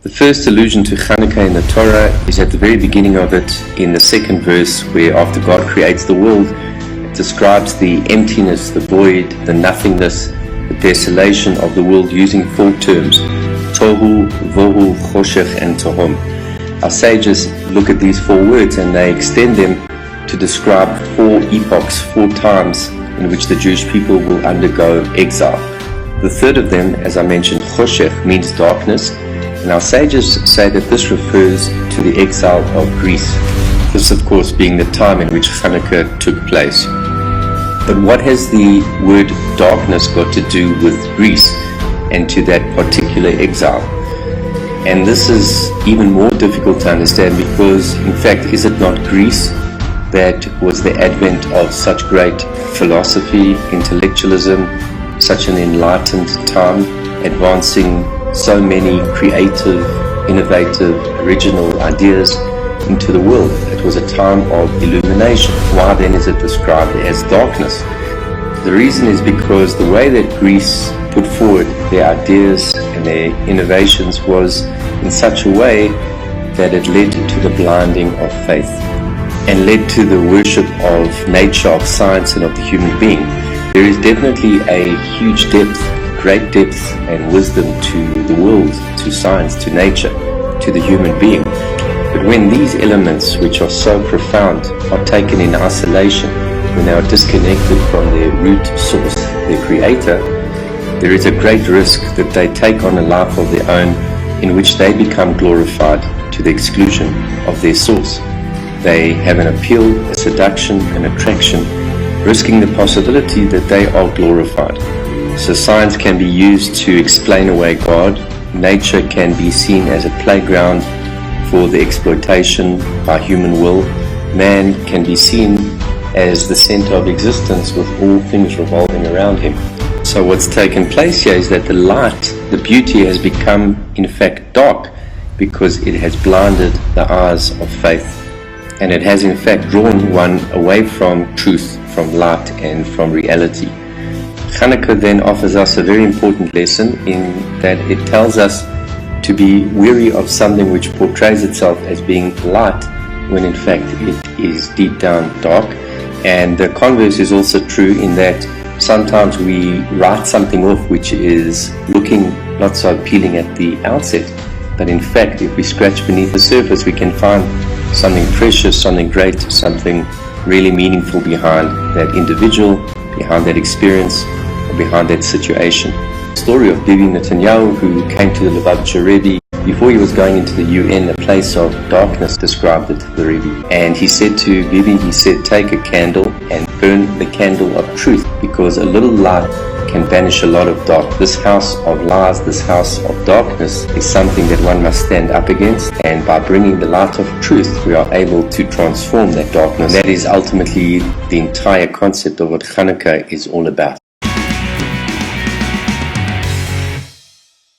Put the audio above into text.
The first allusion to Chanukah in the Torah is at the very beginning of it, in the second verse, where after God creates the world, it describes the emptiness, the void, the nothingness, the desolation of the world using 4 terms: Tohu, Vohu, Choshech, and Tohom. Our sages look at these 4 words and they extend them to describe 4 epochs, 4 times in which the Jewish people will undergo exile. The third of them, as I mentioned, Choshech, means darkness, and our sages say that this refers to the exile of Greece. This, of course, being the time in which Chanukah took place. But what has the word darkness got to do with Greece and to that particular exile? And this is even more difficult to understand because, in fact, is it not Greece that was the advent of such great philosophy, intellectualism, such an enlightened time, advancing so many creative, innovative, original ideas into the world? It was a time of illumination. Why then is it described as darkness? The reason is because the way that Greece put forward their ideas and their innovations was in such a way that it led to the blinding of faith and led to the worship of nature, of science, and of the human being. There is definitely a huge depth, great depth and wisdom to the world, to science, to nature, to the human being. But when these elements, which are so profound, are taken in isolation, when they are disconnected from their root source, their creator, there is a great risk that they take on a life of their own in which they become glorified to the exclusion of their source. They have an appeal, a seduction, an attraction, risking the possibility that they are glorified. So science can be used to explain away God. Nature can be seen as a playground for the exploitation by human will. Man can be seen as the center of existence with all things revolving around him. So what's taken place here is that the light, the beauty, has become in fact dark because it has blinded the eyes of faith, and it has in fact drawn one away from truth, from light, and from reality. Chanukah then offers us a very important lesson in that it tells us to be wary of something which portrays itself as being light when in fact it is deep down dark. And the converse is also true in that sometimes we write something off which is looking not so appealing at the outset, but in fact if we scratch beneath the surface we can find something precious, something great, something really meaningful behind that individual, behind that experience, or behind that situation. The story of Netanyahu, who came to the Lubavitcher Rebbe before he was going into the UN, a place of darkness, described it to the Rebbe. And he said to Rebbe, he said, take a candle and burn the candle of truth, because a little light can banish a lot of dark. This house of lies, this house of darkness is something that one must stand up against, and by bringing the light of truth we are able to transform that darkness. That is ultimately the entire concept of what Chanukah is all about.